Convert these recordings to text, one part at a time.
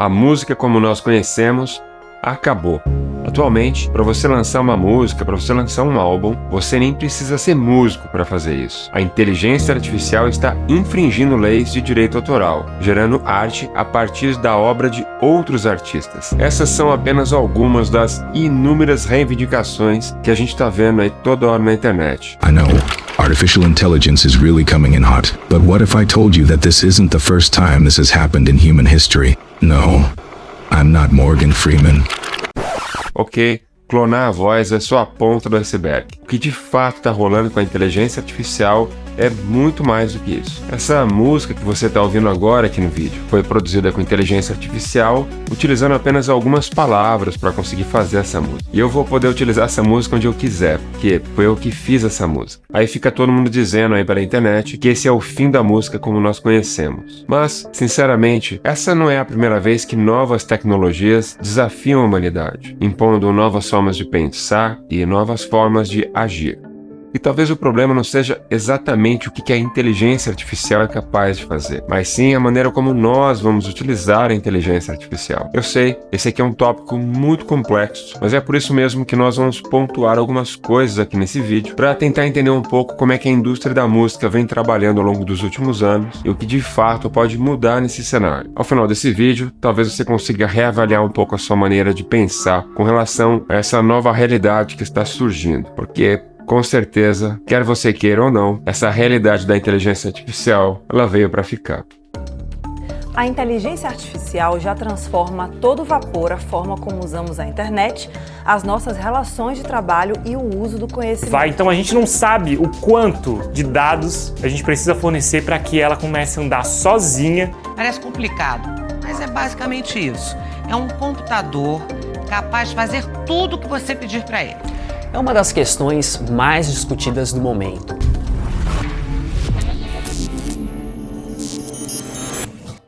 A música como nós conhecemos acabou. Atualmente, para você lançar uma música, para você lançar um álbum, você nem precisa ser músico para fazer isso. A inteligência artificial está infringindo leis de direito autoral, gerando arte a partir da obra de outros artistas. Essas são apenas algumas das inúmeras reivindicações que a gente está vendo aí toda hora na internet. I know. Artificial intelligence is really coming in hot. But what if I told you that this isn't the first time this has happened in human history? No, I'm not Morgan Freeman. Ok, clonar a voz é só a ponta do iceberg. O que de fato está rolando com a inteligência artificial é muito mais do que isso. Essa música que você está ouvindo agora aqui no vídeo foi produzida com inteligência artificial, utilizando apenas algumas palavras para conseguir fazer essa música. E eu vou poder utilizar essa música onde eu quiser, porque foi eu que fiz essa música. Aí fica todo mundo dizendo aí pela internet que esse é o fim da música como nós conhecemos. Mas, sinceramente, essa não é a primeira vez que novas tecnologias desafiam a humanidade, impondo novas formas de pensar e novas formas de agir. E talvez o problema não seja exatamente o que a inteligência artificial é capaz de fazer, mas sim a maneira como nós vamos utilizar a inteligência artificial. Eu sei, esse aqui é um tópico muito complexo, mas é por isso mesmo que nós vamos pontuar algumas coisas aqui nesse vídeo para tentar entender um pouco como é que a indústria da música vem trabalhando ao longo dos últimos anos e o que de fato pode mudar nesse cenário. Ao final desse vídeo, talvez você consiga reavaliar um pouco a sua maneira de pensar com relação a essa nova realidade que está surgindo, porque com certeza, quer você queira ou não, essa realidade da inteligência artificial, ela veio para ficar. A inteligência artificial já transforma a todo vapor a forma como usamos a internet, as nossas relações de trabalho e o uso do conhecimento. Então a gente não sabe o quanto de dados a gente precisa fornecer para que ela comece a andar sozinha. Parece complicado, mas é basicamente isso. É um computador capaz de fazer tudo o que você pedir para ele. É uma das questões mais discutidas no momento.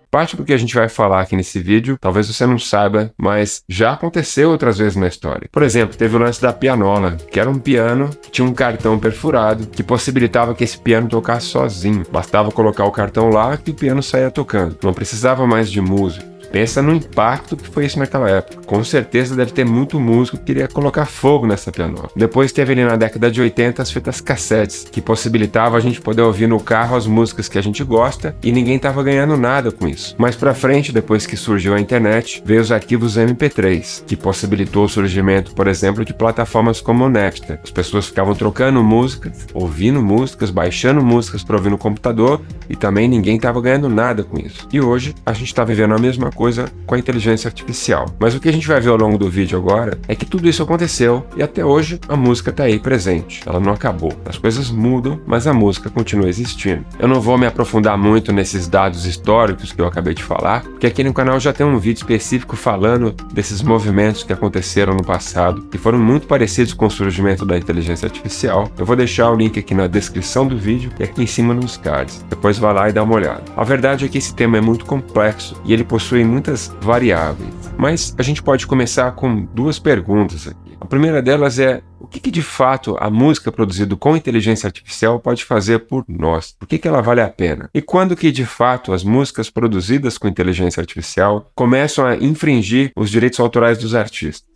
Parte do que a gente vai falar aqui nesse vídeo, talvez você não saiba, mas já aconteceu outras vezes na história. Por exemplo, teve o lance da pianola, que era um piano que tinha um cartão perfurado, que possibilitava que esse piano tocasse sozinho. Bastava colocar o cartão lá que o piano saía tocando. Não precisava mais de músico. Pensa no impacto que foi isso naquela época. Com certeza deve ter muito músico que queria colocar fogo nessa pianola. Depois teve ali na década de 80 as fitas cassetes, que possibilitava a gente poder ouvir no carro as músicas que a gente gosta e ninguém tava ganhando nada com isso. Mais pra frente, depois que surgiu a internet, veio os arquivos MP3, que possibilitou o surgimento, por exemplo, de plataformas como o Napster. As pessoas ficavam trocando músicas, ouvindo músicas, baixando músicas para ouvir no computador e também ninguém tava ganhando nada com isso. E hoje a gente tá vivendo a mesma coisa com a inteligência artificial. Mas o que a gente vai ver ao longo do vídeo agora é que tudo isso aconteceu e até hoje a música está aí presente. Ela não acabou. As coisas mudam, mas a música continua existindo. Eu não vou me aprofundar muito nesses dados históricos que eu acabei de falar, porque aqui no canal já tem um vídeo específico falando desses movimentos que aconteceram no passado, que foram muito parecidos com o surgimento da inteligência artificial. Eu vou deixar o link aqui na descrição do vídeo e aqui em cima nos cards. Depois vai lá e dá uma olhada. A verdade é que esse tema é muito complexo e ele possui muitas variáveis, mas a gente pode começar com duas perguntas aqui. A primeira delas é: o que de fato a música produzida com inteligência artificial pode fazer por nós? Por que ela vale a pena? E quando que de fato as músicas produzidas com inteligência artificial começam a infringir os direitos autorais dos artistas?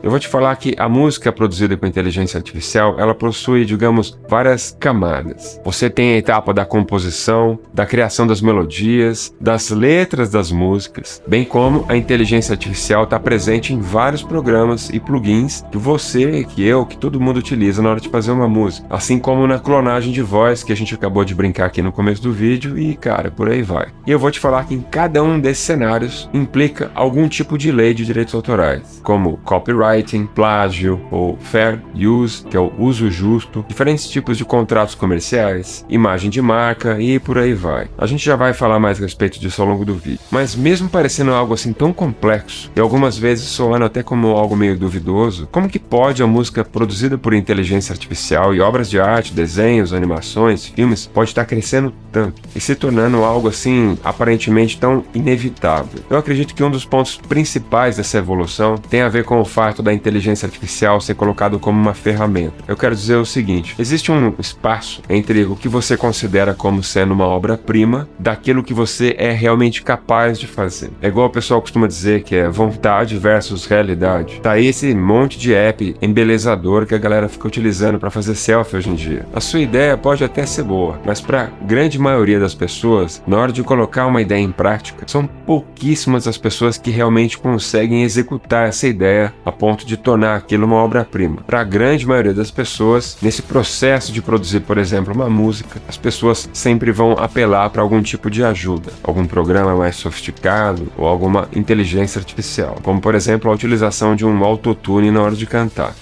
Eu vou te falar que a música produzida com inteligência artificial, ela possui, digamos, várias camadas. Você tem a etapa da composição, da criação das melodias, das letras das músicas, bem como a inteligência artificial está presente em vários programas e plugins que você, que eu, que todo mundo utiliza na hora de fazer uma música. Assim como na clonagem de voz, que a gente acabou de brincar aqui no começo do vídeo e, cara, por aí vai. E eu vou te falar que em cada um desses cenários implica algum tipo de lei de direitos autorais, como copyright, plágio ou fair use, que é o uso justo, diferentes tipos de contratos comerciais, imagem de marca e por aí vai. A gente já vai falar mais a respeito disso ao longo do vídeo. Mas mesmo parecendo algo assim tão complexo e algumas vezes soando até como algo meio duvidoso, como que pode a música produzida por inteligência artificial e obras de arte, desenhos, animações, filmes, pode estar crescendo tanto e se tornando algo assim aparentemente tão inevitável? Eu acredito que um dos pontos principais dessa evolução tem a ver com o fato fato da inteligência artificial ser colocado como uma ferramenta. Eu quero dizer o seguinte: existe um espaço entre o que você considera como sendo uma obra-prima daquilo que você é realmente capaz de fazer. É igual o pessoal costuma dizer que é vontade versus realidade. Tá aí esse monte de app embelezador que a galera fica utilizando para fazer selfie hoje em dia. A sua ideia pode até ser boa, mas para a grande maioria das pessoas, na hora de colocar uma ideia em prática, são pouquíssimas as pessoas que realmente conseguem executar essa ideia a ponto de tornar aquilo uma obra-prima. Para a grande maioria das pessoas, nesse processo de produzir, por exemplo, uma música, as pessoas sempre vão apelar para algum tipo de ajuda, algum programa mais sofisticado ou alguma inteligência artificial, como por exemplo a utilização de um autotune na hora de cantar.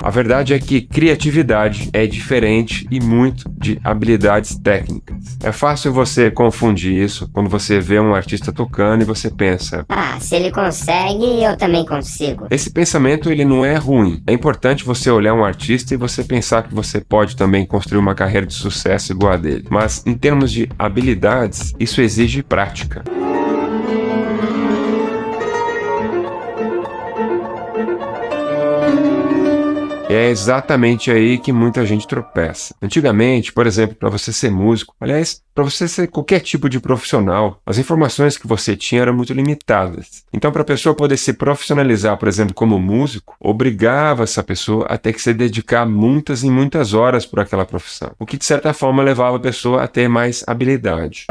A verdade é que criatividade é diferente e muito de habilidades técnicas. É fácil você confundir isso quando você vê um artista tocando e você pensa: se ele consegue, eu também consigo. Esse pensamento ele não é ruim. É importante você olhar um artista e você pensar que você pode também construir uma carreira de sucesso igual a dele. Mas em termos de habilidades, isso exige prática. É exatamente aí que muita gente tropeça. Antigamente, por exemplo, para você ser músico, aliás, para você ser qualquer tipo de profissional, as informações que você tinha eram muito limitadas. Então, para a pessoa poder se profissionalizar, por exemplo, como músico, obrigava essa pessoa a ter que se dedicar muitas e muitas horas por aquela profissão, o que de certa forma levava a pessoa a ter mais habilidade.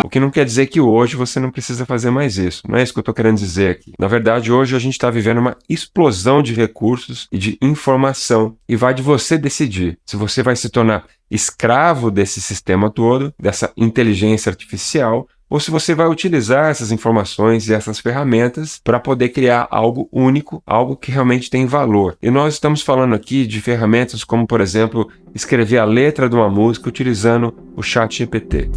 O que não quer dizer que hoje você não precisa fazer mais isso. Não é isso que eu estou querendo dizer aqui. Na verdade, hoje a gente está vivendo uma explosão de recursos e de informação. E vai de você decidir se você vai se tornar escravo desse sistema todo, dessa inteligência artificial, ou se você vai utilizar essas informações e essas ferramentas para poder criar algo único, algo que realmente tem valor. E nós estamos falando aqui de ferramentas como, por exemplo, escrever a letra de uma música utilizando o ChatGPT.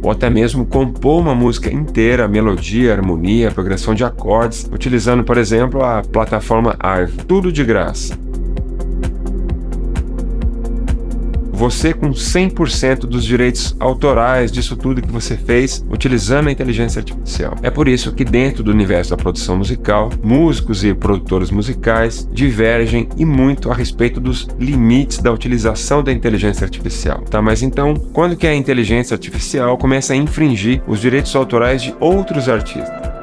Ou até mesmo compor uma música inteira, melodia, harmonia, progressão de acordes, utilizando, por exemplo, a plataforma Aave. Tudo de graça. Você com 100% dos direitos autorais disso tudo que você fez utilizando a inteligência artificial. É por isso que dentro do universo da produção musical, músicos e produtores musicais divergem e muito a respeito dos limites da utilização da inteligência artificial. Tá, mas então, quando que a inteligência artificial começa a infringir os direitos autorais de outros artistas?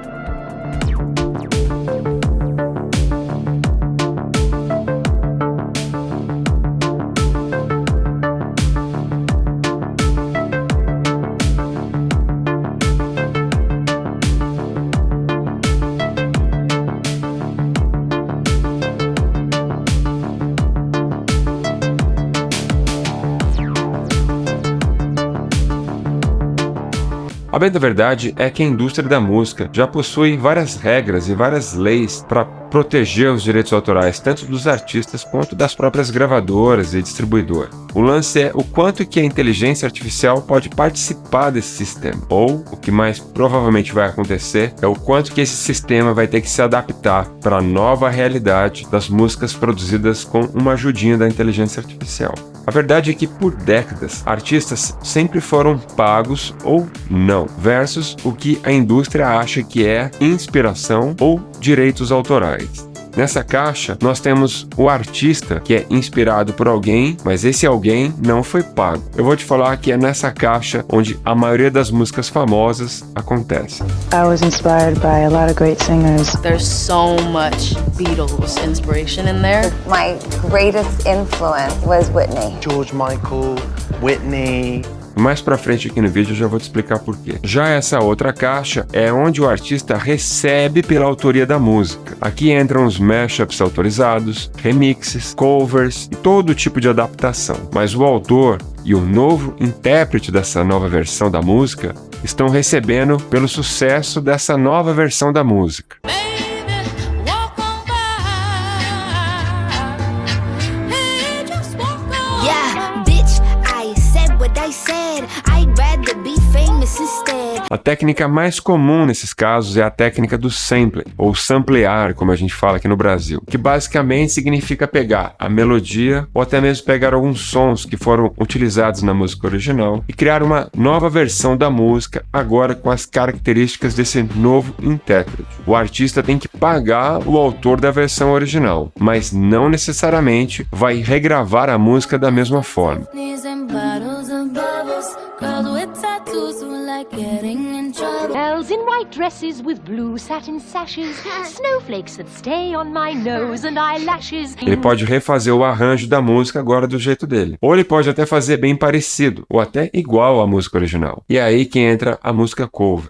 A bem da verdade é que a indústria da música já possui várias regras e várias leis para proteger os direitos autorais, tanto dos artistas quanto das próprias gravadoras e distribuidoras. O lance é o quanto que a inteligência artificial pode participar desse sistema, ou, o que mais provavelmente vai acontecer, é o quanto que esse sistema vai ter que se adaptar para a nova realidade das músicas produzidas com uma ajudinha da inteligência artificial. A verdade é que por décadas, artistas sempre foram pagos ou não, versus o que a indústria acha que é inspiração ou direitos autorais. Nessa caixa, nós temos o artista, que é inspirado por alguém, mas esse alguém não foi pago. Eu vou te falar que é nessa caixa onde a maioria das músicas famosas acontece. I was inspired by a lot of great singers. There's so much Beatles inspiration in there. My greatest influence was Whitney. George Michael, Whitney. Mais pra frente aqui no vídeo eu já vou te explicar por quê. Já essa outra caixa é onde o artista recebe pela autoria da música. Aqui entram os mashups autorizados, remixes, covers e todo tipo de adaptação. Mas o autor e o novo intérprete dessa nova versão da música estão recebendo pelo sucesso dessa nova versão da música. A técnica mais comum nesses casos é a técnica do sampling, ou samplear, como a gente fala aqui no Brasil, que basicamente significa pegar a melodia ou até mesmo pegar alguns sons que foram utilizados na música original e criar uma nova versão da música, agora com as características desse novo intérprete. O artista tem que pagar o autor da versão original, mas não necessariamente vai regravar a música da mesma forma. Girls in white dresses with blue satin sashes, snowflakes that stay on my nose and eyelashes. Ele pode refazer o arranjo da música agora do jeito dele. Ou ele pode até fazer bem parecido, ou até igual à música original. E é aí que entra a música cover.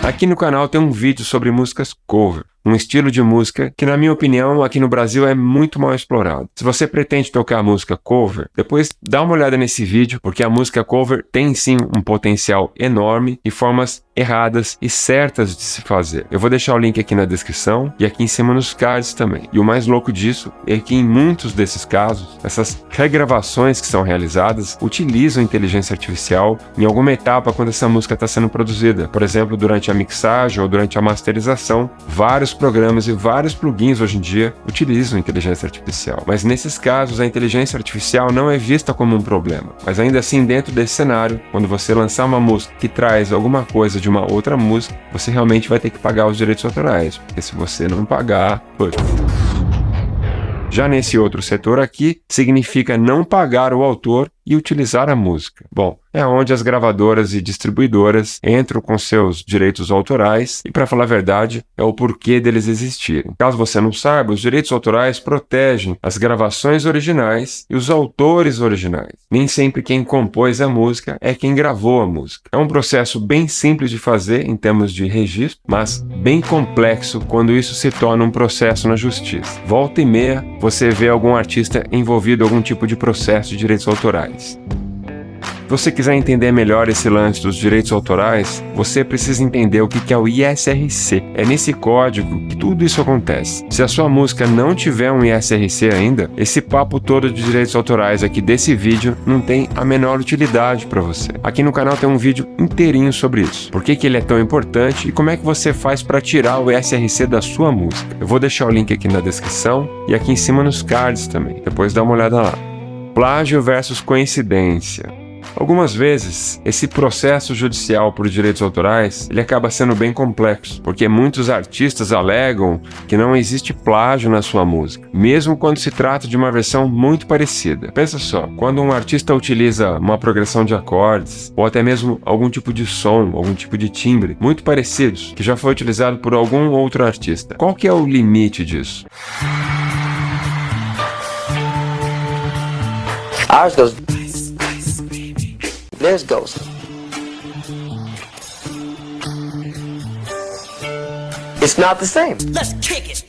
Aqui no canal tem um vídeo sobre músicas cover, um estilo de música que, na minha opinião, aqui no Brasil é muito mal explorado. Se você pretende tocar música cover, depois dá uma olhada nesse vídeo, porque a música cover tem sim um potencial enorme e formas erradas e certas de se fazer. Eu vou deixar o link aqui na descrição e aqui em cima nos cards também. E o mais louco disso é que em muitos desses casos, essas regravações que são realizadas utilizam inteligência artificial em alguma etapa quando essa música está sendo produzida. Por exemplo, durante a mixagem ou durante a masterização, vários programas e vários plugins hoje em dia utilizam inteligência artificial. Mas nesses casos, a inteligência artificial não é vista como um problema. Mas ainda assim, dentro desse cenário, quando você lançar uma música que traz alguma coisa de uma outra música, você realmente vai ter que pagar os direitos autorais. Porque se você não pagar... Já nesse outro setor aqui, significa não pagar o autor e utilizar a música. Bom, é onde as gravadoras e distribuidoras entram com seus direitos autorais e, para falar a verdade, é o porquê deles existirem. Caso você não saiba, os direitos autorais protegem as gravações originais e os autores originais. Nem sempre quem compôs a música é quem gravou a música. É um processo bem simples de fazer em termos de registro, mas bem complexo quando isso se torna um processo na justiça. Volta e meia, você vê algum artista envolvido em algum tipo de processo de direitos autorais. Se você quiser entender melhor esse lance dos direitos autorais, você precisa entender o que é o ISRC. É nesse código que tudo isso acontece. Se a sua música não tiver um ISRC ainda, esse papo todo de direitos autorais aqui desse vídeo não tem a menor utilidade para você. Aqui no canal tem um vídeo inteirinho sobre isso. Por que ele é tão importante e como é que você faz para tirar o ISRC da sua música. Eu vou deixar o link aqui na descrição e aqui em cima nos cards também. Depois dá uma olhada lá. Plágio versus coincidência. Algumas vezes, esse processo judicial por direitos autorais, ele acaba sendo bem complexo, porque muitos artistas alegam que não existe plágio na sua música, mesmo quando se trata de uma versão muito parecida. Pensa só, quando um artista utiliza uma progressão de acordes, ou até mesmo algum tipo de som, algum tipo de timbre, muito parecidos, que já foi utilizado por algum outro artista, qual que é o limite disso? Ours goes. Theirs goes. It's not the same. Let's kick it.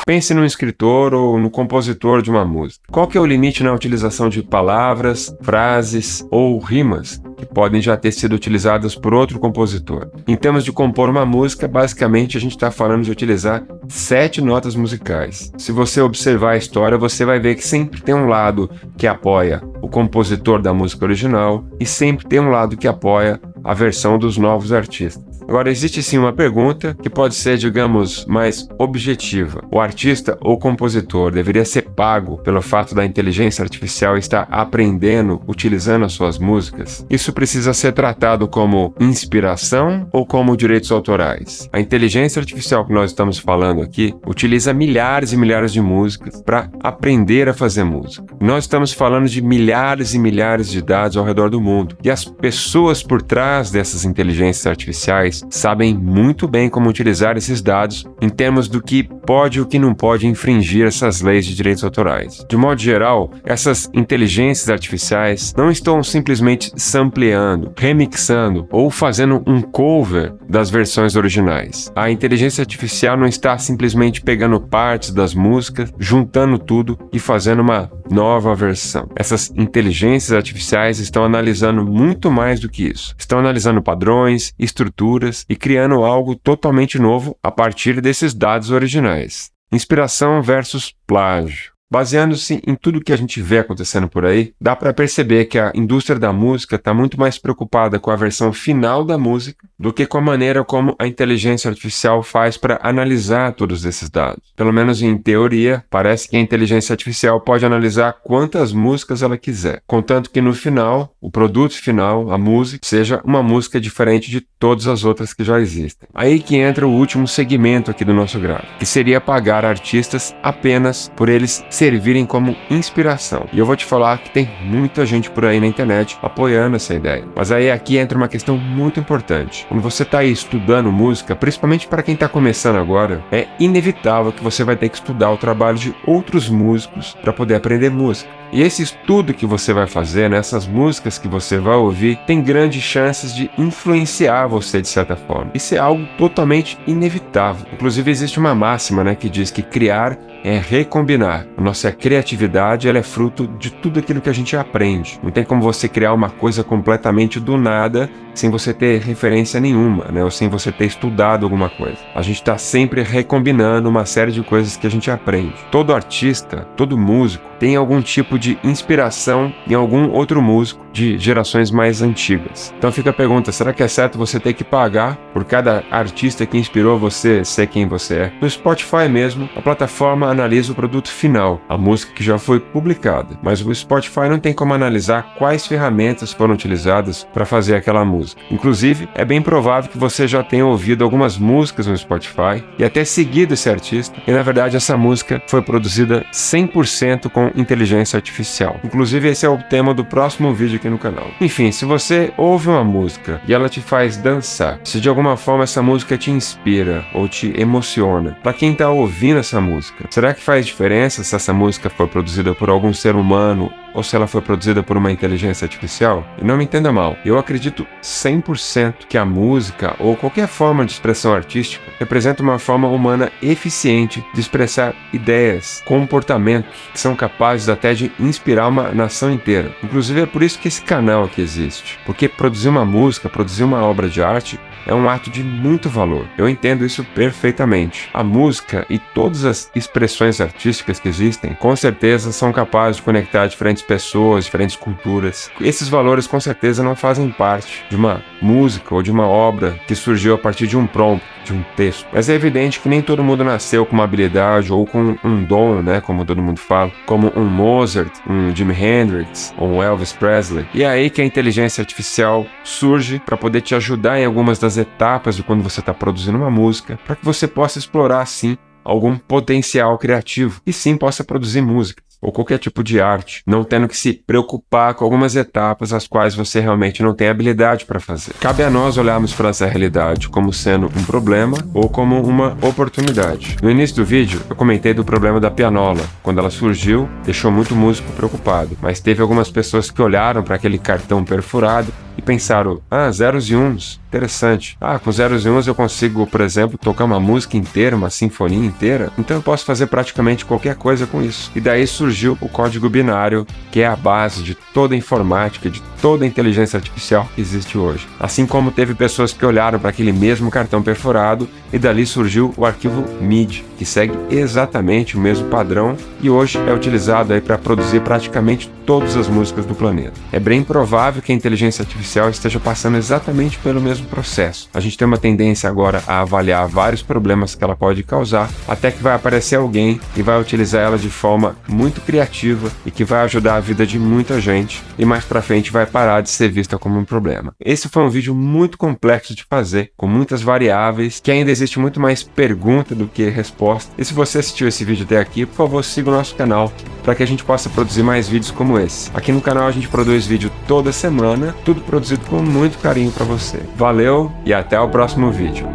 Pense no escritor ou no compositor de uma música. Qual que é o limite na utilização de palavras, frases ou rimas que podem já ter sido utilizadas por outro compositor? Em termos de compor uma música, basicamente a gente está falando de utilizar 7 notas musicais. Se você observar a história, você vai ver que sempre tem um lado que apoia o compositor da música original e sempre tem um lado que apoia a versão dos novos artistas. Agora, existe sim uma pergunta que pode ser, digamos, mais objetiva. O artista ou compositor deveria ser pago pelo fato da inteligência artificial estar aprendendo, utilizando as suas músicas? Isso precisa ser tratado como inspiração ou como direitos autorais? A inteligência artificial que nós estamos falando aqui utiliza milhares e milhares de músicas para aprender a fazer música. Nós estamos falando de milhares e milhares de dados ao redor do mundo. E as pessoas por trás dessas inteligências artificiais sabem muito bem como utilizar esses dados em termos do que pode e o que não pode infringir essas leis de direitos autorais. De modo geral, essas inteligências artificiais não estão simplesmente sampleando, remixando ou fazendo um cover das versões originais. A inteligência artificial não está simplesmente pegando partes das músicas, juntando tudo e fazendo uma nova versão. Essas inteligências artificiais estão analisando muito mais do que isso. Estão analisando padrões, estruturas e criando algo totalmente novo a partir desses dados originais. Inspiração versus plágio. Baseando-se em tudo que a gente vê acontecendo por aí, dá para perceber que a indústria da música está muito mais preocupada com a versão final da música do que com a maneira como a inteligência artificial faz para analisar todos esses dados. Pelo menos em teoria, parece que a inteligência artificial pode analisar quantas músicas ela quiser, contanto que no final, o produto final, a música, seja uma música diferente de todas as outras que já existem. Aí que entra o último segmento aqui do nosso gráfico, que seria pagar artistas apenas por eles servirem como inspiração. E eu vou te falar que tem muita gente por aí na internet apoiando essa ideia. Mas aí aqui entra uma questão muito importante. Quando você está aí estudando música, principalmente para quem está começando agora, é inevitável que você vai ter que estudar o trabalho de outros músicos para poder aprender música. E esse estudo que você vai fazer, nessas músicas que você vai ouvir, tem grandes chances de influenciar você de certa forma. Isso é algo totalmente inevitável. Inclusive existe uma máxima, que diz que criar é recombinar. A nossa criatividade ela é fruto de tudo aquilo que a gente aprende. Não tem como você criar uma coisa completamente do nada sem você ter referência nenhuma, ou sem você ter estudado alguma coisa. A gente está sempre recombinando uma série de coisas que a gente aprende. Todo artista, todo músico tem algum tipo de inspiração em algum outro músico de gerações mais antigas. Então fica a pergunta, será que é certo você ter que pagar por cada artista que inspirou você ser quem você é? No Spotify mesmo, a plataforma analisa o produto final, a música que já foi publicada, mas o Spotify não tem como analisar quais ferramentas foram utilizadas para fazer aquela música. Inclusive, é bem provável que você já tenha ouvido algumas músicas no Spotify e até seguido esse artista, e na verdade essa música foi produzida 100% com inteligência artificial. Inclusive, esse é o tema do próximo vídeo aqui no canal. Enfim, se você ouve uma música e ela te faz dançar, se de alguma forma essa música te inspira ou te emociona, para quem está ouvindo essa música, será que faz diferença se essa música foi produzida por algum ser humano ou se ela foi produzida por uma inteligência artificial? E não me entenda mal, eu acredito 100% que a música ou qualquer forma de expressão artística representa uma forma humana eficiente de expressar ideias, comportamentos que são capazes até de inspirar uma nação inteira. Inclusive é por isso que esse canal aqui existe, porque produzir uma música, produzir uma obra de arte é um ato de muito valor. Eu entendo isso perfeitamente. A música e todas as expressões artísticas que existem, com certeza são capazes de conectar diferentes pessoas, diferentes culturas. Esses valores com certeza não fazem parte de uma música ou de uma obra que surgiu a partir de um prompt, de um texto. Mas é evidente que nem todo mundo nasceu com uma habilidade ou com um dom, como todo mundo fala, como um Mozart, um Jimi Hendrix ou um Elvis Presley. E é aí que a inteligência artificial surge para poder te ajudar em algumas das etapas de quando você está produzindo uma música, para que você possa explorar, assim, algum potencial criativo e sim possa produzir música ou qualquer tipo de arte, não tendo que se preocupar com algumas etapas as quais você realmente não tem habilidade para fazer. Cabe a nós olharmos para essa realidade como sendo um problema ou como uma oportunidade. No início do vídeo, eu comentei do problema da pianola. Quando ela surgiu, deixou muito músico preocupado, mas teve algumas pessoas que olharam para aquele cartão perfurado e pensaram, zeros e uns, interessante. Com zeros e uns eu consigo, por exemplo, tocar uma música inteira, uma sinfonia inteira, então eu posso fazer praticamente qualquer coisa com isso. E daí surgiu o código binário, que é a base de toda a informática, de toda a inteligência artificial que existe hoje. Assim como teve pessoas que olharam para aquele mesmo cartão perfurado e dali surgiu o arquivo MIDI, que segue exatamente o mesmo padrão e hoje é utilizado aí para produzir praticamente todas as músicas do planeta. É bem provável que a inteligência artificial esteja passando exatamente pelo mesmo processo. A gente tem uma tendência agora a avaliar vários problemas que ela pode causar, até que vai aparecer alguém e vai utilizar ela de forma muito criativa e que vai ajudar a vida de muita gente e mais pra frente vai parar de ser vista como um problema. Esse foi um vídeo muito complexo de fazer, com muitas variáveis, que ainda existe muito mais pergunta do que resposta. E se você assistiu esse vídeo até aqui, por favor, siga o nosso canal para que a gente possa produzir mais vídeos como esse. Aqui no canal a gente produz vídeo toda semana, tudo produzido com muito carinho para você. Valeu e até o próximo vídeo.